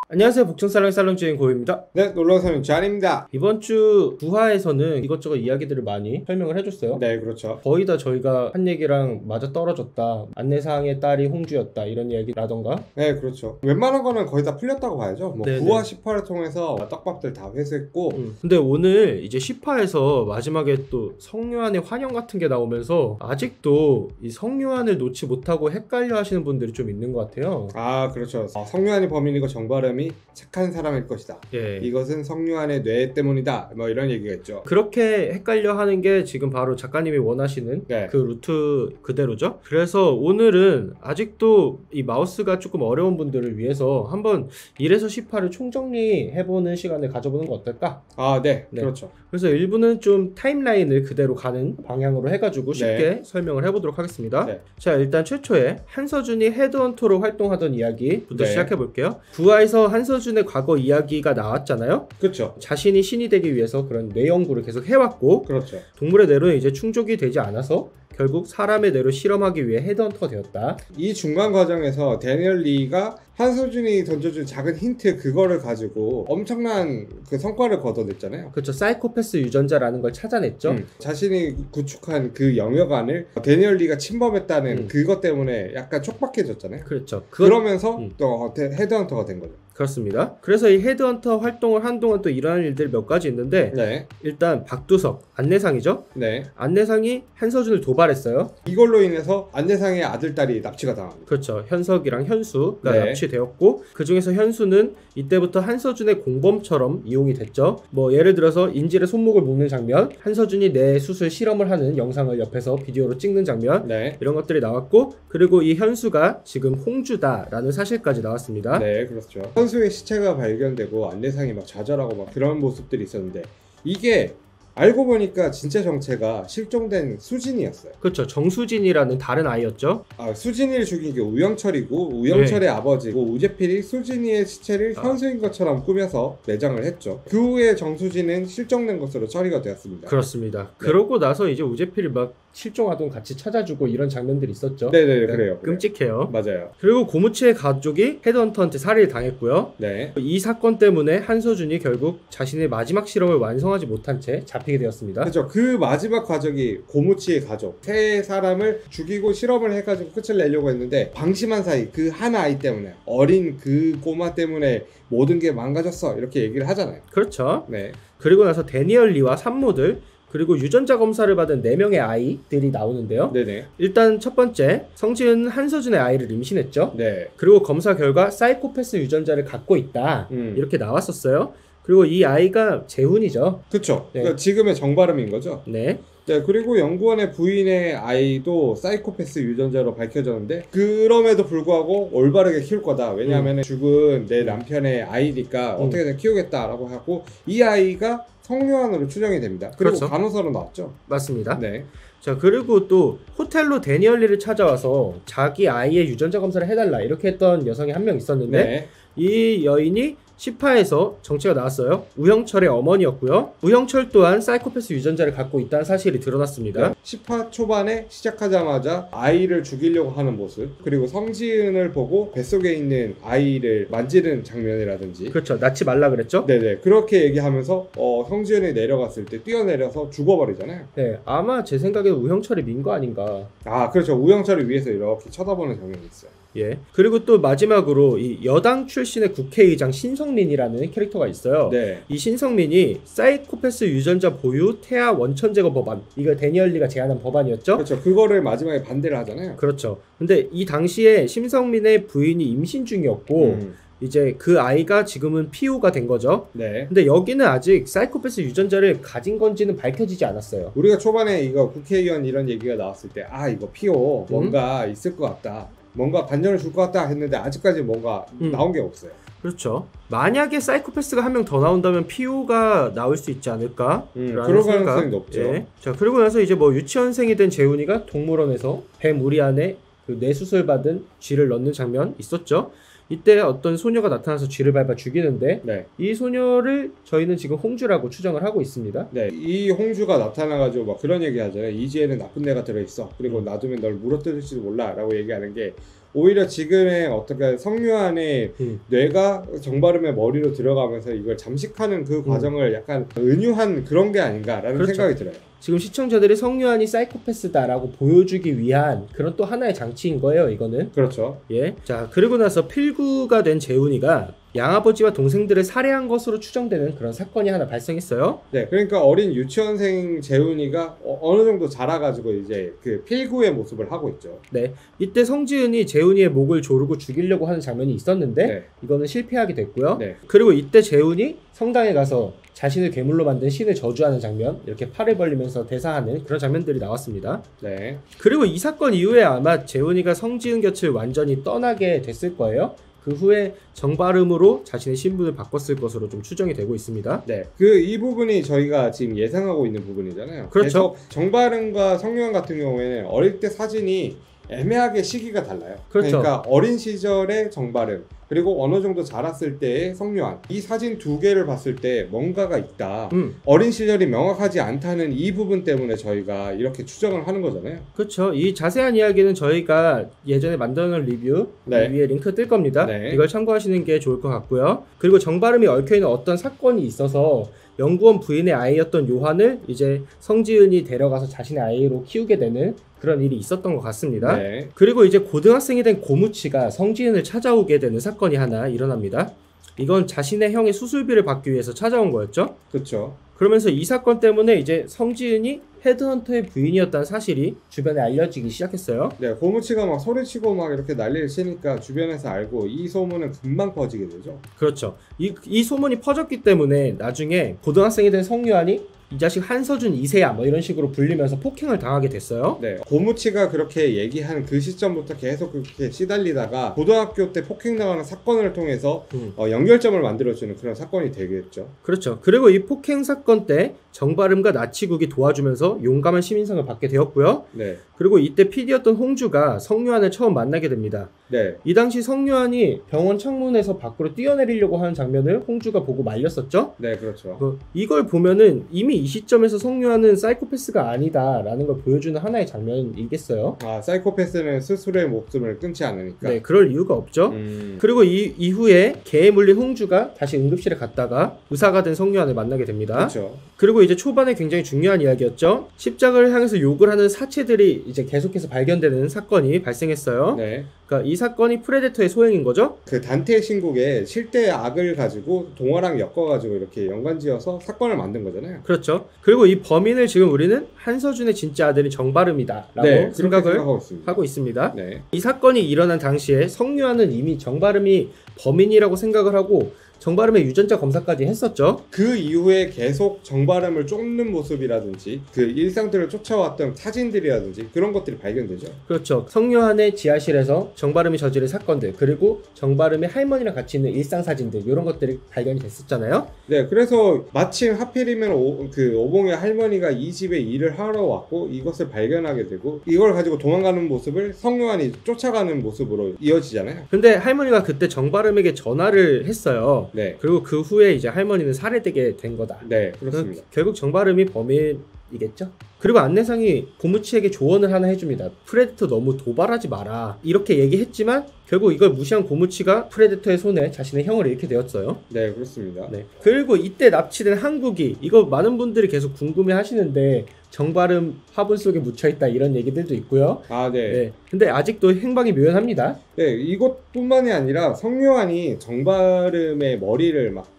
안녕하세요. 복층살롱 살롱주인 고입니다. 네, 놀러오는 잔입니다. 이번 주 9화에서는 이것저것 이야기들을 많이 설명을 해줬어요. 네, 그렇죠. 거의 다 저희가 한 얘기랑 맞아 떨어졌다, 안내사항의 딸이 홍주였다 이런 이야기라던가. 네, 그렇죠. 웬만한 거는 거의 다 풀렸다고 봐야죠. 뭐 네네. 9화, 10화를 통해서 떡밥들 다 회수했고. 근데 오늘 이제 10화에서 마지막에 또 성유한의 환영 같은 게 나오면서 아직도 이 성유한을 놓지 못하고 헷갈려 하시는 분들이 좀 있는 것 같아요. 아, 그렇죠. 성유한이 범인이고 정바람이 착한 사람일 것이다. 예. 이것은 성유한의 뇌 때문이다. 뭐 이런 얘기가 있죠. 그렇게 헷갈려 하는 게 지금 바로 작가님이 원하시는 네. 그 루트 그대로죠. 그래서 오늘은 아직도 이 마우스가 조금 어려운 분들을 위해서 한번 1에서 10화를 총정리해보는 시간을 가져보는 거 어떨까? 아, 네, 네. 그렇죠. 그래서 일부는 좀 타임라인을 그대로 가는 방향으로 해가지고 쉽게 설명을 해보도록 하겠습니다. 네. 자, 일단 최초에 한서준이 헤드헌터로 활동하던 이야기부터 네. 시작해볼게요. 9화에서 한서준의 과거 이야기가 나왔잖아요. 그렇죠. 자신이 신이 되기 위해서 그런 뇌 연구를 계속 해왔고, 그렇죠. 동물의 뇌로는 이제 충족이 되지 않아서 결국 사람의 뇌로 실험하기 위해 헤드헌터가 되었다. 이 중간 과정에서 데니얼 리가 한서준이 던져준 작은 힌트 그거를 가지고 엄청난 그 성과를 거둬냈잖아요. 그렇죠. 사이코패스 유전자라는 걸 찾아냈죠. 자신이 구축한 그 영역안을 데니얼 리가 침범했다는 그것 때문에 약간 촉박해졌잖아요. 그렇죠. 그러면서 또 헤드헌터가 된 거죠. 그렇습니다. 그래서 이 헤드헌터 활동을 한동안 또 일어나는 일들이 몇 가지 있는데, 네. 일단 박두석, 안내상이죠. 네. 안내상이 한서준을 도발했어요. 이걸로 인해서 안내상의 아들딸이 납치가 당합니다. 그렇죠. 현석이랑 현수가 네. 납치되었고, 그 중에서 현수는 이때부터 한서준의 공범처럼 이용이 됐죠. 뭐 예를 들어서 인질의 손목을 묶는 장면, 한서준이 뇌 수술 실험을 하는 영상을 옆에서 비디오로 찍는 장면, 네. 이런 것들이 나왔고, 그리고 이 현수가 지금 홍주다라는 사실까지 나왔습니다. 네, 그렇죠. 현수의 시체가 발견되고 안내상이 막 좌절하고 막 그런 모습들이 있었는데, 이게 알고 보니까 진짜 정체가 실종된 수진이었어요. 그렇죠. 정수진이라는 다른 아이였죠. 아, 수진이를 죽인 게 우영철이고, 우영철의 아버지고, 우재필이 수진이의 시체를 현수인 것처럼 꾸며서 매장을 했죠. 그 후에 정수진은 실종된 것으로 처리가 되었습니다. 그렇습니다. 네. 그러고 나서 이제 우재필이 막 실종하던 같이 찾아주고 이런 장면들이 있었죠. 네네, 그래요. 끔찍해요. 맞아요. 그리고 고무치의 가족이 헤드헌터한테 살해를 당했고요. 네. 이 사건 때문에 한서준이 결국 자신의 마지막 실험을 완성하지 못한 채 잡히게 되었습니다. 그렇죠. 그 마지막 가족이 고무치의 가족, 세 사람을 죽이고 실험을 해가지고 끝을 내려고 했는데 방심한 사이 그 하나 아이 때문에, 어린 그 꼬마 때문에 모든 게 망가졌어, 이렇게 얘기를 하잖아요. 그렇죠. 네. 그리고 나서 데니얼 리와 산모들, 그리고 유전자 검사를 받은 4명의 아이들이 나오는데요. 네네. 일단 첫 번째, 성지은은 한서준의 아이를 임신했죠. 네. 그리고 검사 결과 사이코패스 유전자를 갖고 있다, 이렇게 나왔었어요. 그리고 이 아이가 재훈이죠. 그렇죠. 네. 그러니까 지금의 정바름인 거죠. 네. 네, 그리고 연구원의 부인의 아이도 사이코패스 유전자로 밝혀졌는데, 그럼에도 불구하고 올바르게 키울 거다. 왜냐하면 죽은 내 남편의 아이니까 어떻게든 키우겠다라고 하고, 이 아이가 성유한으로 추정이 됩니다. 그리고 그렇죠. 간호사로 나왔죠. 맞습니다. 네. 자, 그리고 또 호텔로 데니얼리를 찾아와서 자기 아이의 유전자 검사를 해달라 이렇게 했던 여성이 한 명 있었는데, 네. 이 여인이 10화에서 정체가 나왔어요. 우영철의 어머니였고요. 우영철 또한 사이코패스 유전자를 갖고 있다는 사실이 드러났습니다. 네. 10화 초반에 시작하자마자 아이를 죽이려고 하는 모습, 그리고 성지은을 보고 뱃속에 있는 아이를 만지는 장면이라든지, 그렇죠. 낳지 말라 그랬죠? 네네, 그렇게 얘기하면서 성지은이 내려갔을 때 뛰어내려서 죽어버리잖아요. 네, 아마 제 생각에는 우영철이 민 거 아닌가. 아, 그렇죠. 우영철을 위해서 이렇게 쳐다보는 장면이 있어요. 예. 그리고 또 마지막으로 이 여당 출신의 국회의장 신성민이라는 캐릭터가 있어요. 네. 이 신성민이 사이코패스 유전자 보유 태아 원천 제거 법안, 이거 데니얼리가 제안한 법안이었죠? 그렇죠. 그거를 마지막에 반대를 하잖아요. 그렇죠. 근데 이 당시에 신성민의 부인이 임신 중이었고 이제 그 아이가 지금은 피우가 된 거죠. 네. 근데 여기는 아직 사이코패스 유전자를 가진 건지는 밝혀지지 않았어요. 우리가 초반에 이거 국회의원 이런 얘기가 나왔을 때, 아, 이거 피오 뭔가 있을 것 같다, 뭔가 반전을 줄 것 같다 했는데 아직까지 뭔가 나온 게 없어요. 그렇죠. 만약에 사이코패스가 한 명 더 나온다면 피오가 나올 수 있지 않을까? 그럴 가능성이 높죠. 예. 자, 그리고 나서 이제 뭐 유치원생이 된 재훈이가 동물원에서 뱀 우리 안에 그 뇌수술 받은 쥐를 넣는 장면 있었죠. 이때 어떤 소녀가 나타나서 쥐를 밟아 죽이는데, 네. 이 소녀를 저희는 지금 홍주라고 추정을 하고 있습니다. 네, 이 홍주가 나타나가지고 막 그런 얘기 하잖아요. 이지에는 나쁜 애가 들어있어. 그리고 놔두면 널 물어뜯을지도 몰라 라고 얘기하는 게, 오히려 지금의 어떻게 성유한의 뇌가 정바름의 머리로 들어가면서 이걸 잠식하는 그 과정을 약간 은유한 그런 게 아닌가라는 그렇죠. 생각이 들어요. 지금 시청자들이 성유한이 사이코패스다라고 보여주기 위한 그런 또 하나의 장치인 거예요, 이거는. 그렇죠. 예. 자, 그리고 나서 필구가 된 재훈이가 양아버지와 동생들을 살해한 것으로 추정되는 그런 사건이 하나 발생했어요. 네, 그러니까 어린 유치원생 재훈이가 어느 정도 자라가지고 이제 그 필구의 모습을 하고 있죠. 네. 이때 성지은이 재훈이의 목을 조르고 죽이려고 하는 장면이 있었는데 네. 이거는 실패하게 됐고요. 네. 그리고 이때 재훈이 성당에 가서 자신을 괴물로 만든 신을 저주하는 장면, 이렇게 팔을 벌리면서 대사하는 그런 장면들이 나왔습니다. 네. 그리고 이 사건 이후에 아마 재훈이가 성지은 곁을 완전히 떠나게 됐을 거예요. 그 후에 정발음으로 자신의 신분을 바꿨을 것으로 좀 추정이 되고 있습니다. 네. 이 부분이 저희가 지금 예상하고 있는 부분이잖아요. 그렇죠. 그래서 정발음과 성유한 같은 경우에는 어릴 때 사진이 애매하게 시기가 달라요. 그렇죠. 그러니까 어린 시절의 정발음 그리고 어느 정도 자랐을 때의 성유한 이 사진 두 개를 봤을 때 뭔가가 있다. 어린 시절이 명확하지 않다는 이 부분 때문에 저희가 이렇게 추정을 하는 거잖아요. 그렇죠. 이 자세한 이야기는 저희가 예전에 만들어놓은 리뷰 네. 위에 링크 뜰 겁니다. 네. 이걸 참고하시는 게 좋을 것 같고요. 그리고 정발음이 얽혀있는 어떤 사건이 있어서 연구원 부인의 아이였던 요한을 이제 성지은이 데려가서 자신의 아이로 키우게 되는 그런 일이 있었던 것 같습니다. 네. 그리고 이제 고등학생이 된 고무치가 성지은을 찾아오게 되는 사건이 하나 일어납니다. 이건 자신의 형의 수술비를 받기 위해서 찾아온 거였죠. 그렇죠. 그러면서 이 사건 때문에 이제 성지은이 헤드헌터의 부인이었다는 사실이 주변에 알려지기 시작했어요. 네, 고무치가 막 소리치고 막 이렇게 난리를 치니까 주변에서 알고 이 소문은 금방 퍼지게 되죠. 그렇죠. 이 소문이 퍼졌기 때문에 나중에 고등학생이 된 성유한이 이 자식 한서준 2세야 뭐 이런 식으로 불리면서 폭행을 당하게 됐어요. 네, 고무치가 그렇게 얘기한 그 시점부터 계속 그렇게 시달리다가 고등학교 때 폭행당하는 사건을 통해서 연결점을 만들어주는 그런 사건이 되겠죠. 그렇죠. 그리고 이 폭행 사건 때 정발음과 나치국이 도와주면서 용감한 시민상을 받게 되었고요. 네. 그리고 이때 PD였던 홍주가 성유한을 처음 만나게 됩니다. 네. 이 당시 성유한이 병원 창문에서 밖으로 뛰어내리려고 하는 장면을 홍주가 보고 말렸었죠. 네, 그렇죠. 이걸 보면은 이미 이 시점에서 성유한은 사이코패스가 아니다라는 걸 보여주는 하나의 장면이겠어요. 아, 사이코패스는 스스로의 목숨을 끊지 않으니까. 네, 그럴 이유가 없죠. 그리고 이후에 개에 물린 홍주가 다시 응급실에 갔다가 의사가 된 성유한을 만나게 됩니다. 그렇죠. 그리고 이제 초반에 굉장히 중요한 이야기였죠. 십자가를 향해서 욕을 하는 사체들이 이제 계속해서 발견되는 사건이 발생했어요. 네. 그러니까 이 사건이 프레데터의 소행인 거죠. 그 단테 신곡에 실대의 악을 가지고 동화랑 엮어가지고 이렇게 연관지어서 사건을 만든 거잖아요. 그렇죠. 그리고 이 범인을 지금 우리는 한서준의 진짜 아들인 정발음이다라고 네, 생각을 하고 있습니다. 네. 이 사건이 일어난 당시에 성유한은 이미 정발음이 범인이라고 생각을 하고 정발음의 유전자 검사까지 했었죠. 그 이후에 계속 정발음을 쫓는 모습이라든지 그 일상들을 쫓아왔던 사진들이라든지 그런 것들이 발견되죠. 그렇죠. 성유한의 지하실에서 정발음이 저지른 사건들 그리고 정발음의 할머니랑 같이 있는 일상 사진들 이런 것들이 발견이 됐었잖아요. 네, 그래서 마침 하필이면 오봉의 할머니가 이 집에 일을 하러 왔고 이것을 발견하게 되고 이걸 가지고 도망가는 모습을 성유한이 쫓아가는 모습으로 이어지잖아요. 근데 할머니가 그때 정발음에게 전화를 했어요. 네. 그리고 그 후에 이제 할머니는 살해되게 된 거다. 네, 그렇습니다. 결국 정발음이 범인이겠죠? 그리고 안내상이 고무치에게 조언을 하나 해줍니다. 프레데터 너무 도발하지 마라. 이렇게 얘기했지만 결국 이걸 무시한 고무치가 프레데터의 손에 자신의 형을 잃게 되었어요. 네, 그렇습니다. 네. 그리고 이때 납치된 한국이 이거 많은 분들이 계속 궁금해 하시는데 정발음 화분 속에 묻혀있다 이런 얘기들도 있고요. 아, 네. 네. 근데 아직도 행방이 묘연합니다. 네, 이것뿐만이 아니라 성유한이 정발음의 머리를 막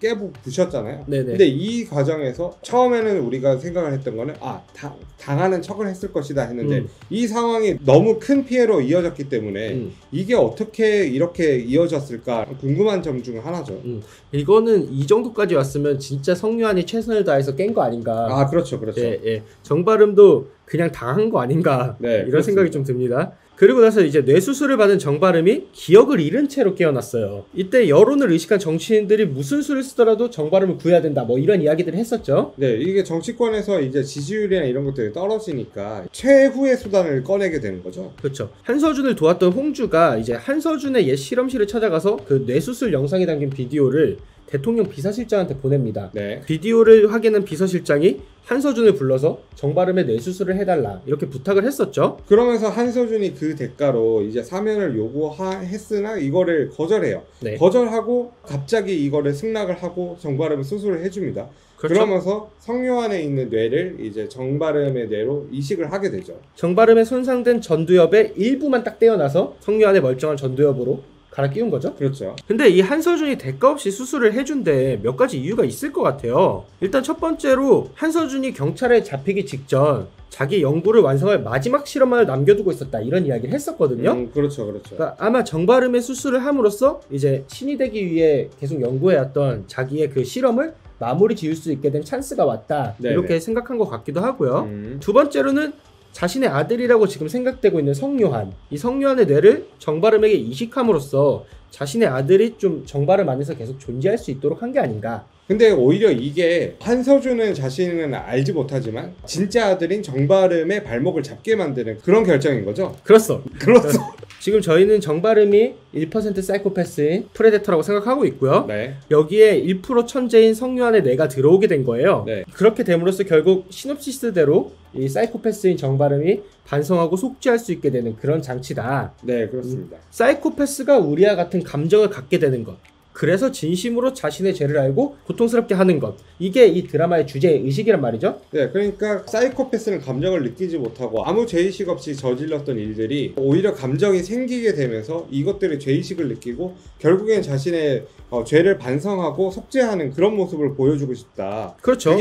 부셨잖아요. 네네. 근데 이 과정에서 처음에는 우리가 생각을 했던 거는 당하는 척을 했을 것이다 했는데 이 상황이 너무 큰 피해로 이어졌기 때문에 이게 어떻게 이렇게 이어졌을까 궁금한 점 중 하나죠. 이거는 이 정도까지 왔으면 진짜 성유한이 최선을 다해서 깬 거 아닌가. 아, 그렇죠, 그렇죠. 예, 예. 정발음도 그냥 당한 거 아닌가. 네, 이런 그렇습니다. 생각이 좀 듭니다. 그리고 나서 이제 뇌수술을 받은 정발음이 기억을 잃은 채로 깨어났어요. 이때 여론을 의식한 정치인들이 무슨 수를 쓰더라도 정발음을 구해야 된다 뭐 이런 이야기들을 했었죠. 네, 이게 정치권에서 이제 지지율이나 이런 것들이 떨어지니까 최후의 수단을 꺼내게 되는 거죠. 그렇죠. 한서준을 도왔던 홍주가 이제 한서준의 옛 실험실을 찾아가서 그 뇌수술 영상이 담긴 비디오를 대통령 비서실장한테 보냅니다. 네. 비디오를 확인한 비서실장이 한서준을 불러서 정발음의 뇌수술을 해달라 이렇게 부탁을 했었죠. 그러면서 한서준이 그 대가로 이제 사면을 요구했으나 이거를 거절해요. 네. 거절하고 갑자기 이거를 승낙을 하고 정발음 수술을 해줍니다. 그렇죠. 그러면서 성묘안에 있는 뇌를 이제 정발음의 뇌로 이식을 하게 되죠. 정발음에 손상된 전두엽의 일부만 딱 떼어놔서 성묘안에 멀쩡한 전두엽으로 갈아 끼운 거죠. 그렇죠. 근데 이 한서준이 대가 없이 수술을 해준데 몇 가지 이유가 있을 것 같아요. 일단 첫 번째로 한서준이 경찰에 잡히기 직전 자기 연구를 완성할 마지막 실험만을 남겨두고 있었다 이런 이야기를 했었거든요. 그렇죠, 그렇죠. 그러니까 아마 정발음의 수술을 함으로써 이제 신이 되기 위해 계속 연구해왔던 자기의 그 실험을 마무리 지을 수 있게 된 찬스가 왔다. 네네. 이렇게 생각한 것 같기도 하고요. 두 번째로는 자신의 아들이라고 지금 생각되고 있는 성요한, 이 성요한의 뇌를 정발음에게 이식함으로써 자신의 아들이 좀 정발음 안에서 계속 존재할 수 있도록 한 게 아닌가. 근데 오히려 이게 한서준은 자신은 알지 못하지만 진짜 아들인 정발음의 발목을 잡게 만드는 그런 결정인 거죠? 그렇소. 그렇죠. 지금 저희는 정발음이 1% 사이코패스인 프레데터라고 생각하고 있고요. 네. 여기에 1% 천재인 성유한의 뇌가 들어오게 된 거예요. 네. 그렇게 됨으로써 결국 시놉시스대로 이 사이코패스인 정발음이 반성하고 속죄할 수 있게 되는 그런 장치다. 네, 그렇습니다. 사이코패스가 우리와 같은 감정을 갖게 되는 것. 그래서 진심으로 자신의 죄를 알고 고통스럽게 하는 것. 이게 이 드라마의 주제 의식이란 말이죠. 네, 그러니까 사이코패스는 감정을 느끼지 못하고 아무 죄의식 없이 저질렀던 일들이 오히려 감정이 생기게 되면서 이것들의 죄의식을 느끼고 결국엔 자신의 죄를 반성하고 속죄하는 그런 모습을 보여주고 싶다. 그렇죠.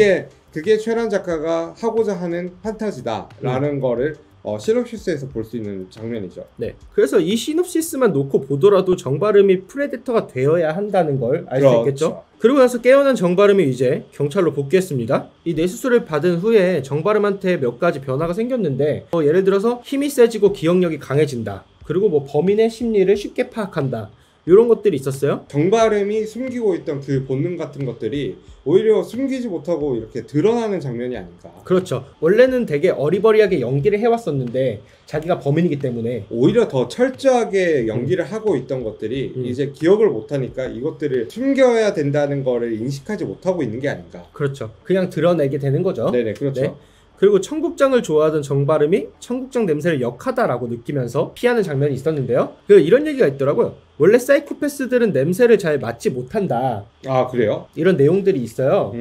그게 최란 작가가 하고자 하는 판타지다라는 거를 시놉시스에서 볼 수 있는 장면이죠. 네. 그래서 이 시놉시스만 놓고 보더라도 정발음이 프레데터가 되어야 한다는 걸 알 수 있겠죠. 그리고 나서 깨어난 정발음이 이제 경찰로 복귀했습니다. 이 뇌수술을 받은 후에 정발음한테 몇 가지 변화가 생겼는데 예를 들어서 힘이 세지고 기억력이 강해진다. 그리고 뭐 범인의 심리를 쉽게 파악한다. 이런 것들이 있었어요. 정발음이 숨기고 있던 그 본능 같은 것들이 오히려 숨기지 못하고 이렇게 드러나는 장면이 아닌가. 그렇죠. 원래는 되게 어리버리하게 연기를 해왔었는데 자기가 범인이기 때문에 오히려 더 철저하게 연기를 하고 있던 것들이 이제 기억을 못하니까 이것들을 숨겨야 된다는 거를 인식하지 못하고 있는 게 아닌가. 그렇죠. 그냥 드러내게 되는 거죠. 네네, 그렇죠. 네. 그리고 청국장을 좋아하던 정발음이 청국장 냄새를 역하다라고 느끼면서 피하는 장면이 있었는데요. 이런 얘기가 있더라고요. 원래 사이코패스들은 냄새를 잘 맡지 못한다. 아, 그래요? 이런 내용들이 있어요.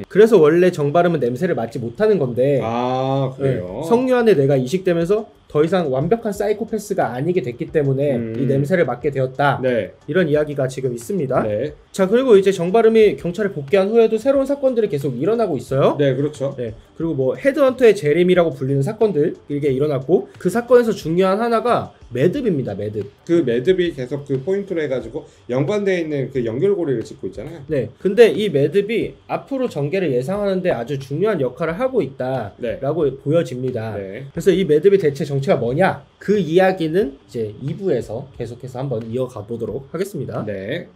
그래서 원래 정발음은 냄새를 맡지 못하는 건데 아, 그래요? 네, 성유한의 뇌가 이식되면서 더 이상 완벽한 사이코패스가 아니게 됐기 때문에 이 냄새를 맡게 되었다. 네. 이런 이야기가 지금 있습니다. 네. 자, 그리고 이제 정발음이 경찰에 복귀한 후에도 새로운 사건들이 계속 일어나고 있어요. 네, 그렇죠. 네. 그리고 뭐 헤드헌터의 제레미라고 불리는 사건들 이게 일어났고 그 사건에서 중요한 하나가 매듭입니다. 매듭. 그 매듭이 계속 그 포인트로 해가지고 연관되어 있는 그 연결고리를 짚고 있잖아요. 네. 근데 이 매듭이 앞으로 전개를 예상하는데 아주 중요한 역할을 하고 있다라고 보여집니다. 네. 그래서 이 매듭의 대체 정체가 뭐냐? 그 이야기는 이제 2부에서 계속해서 한번 이어가 보도록 하겠습니다. 네.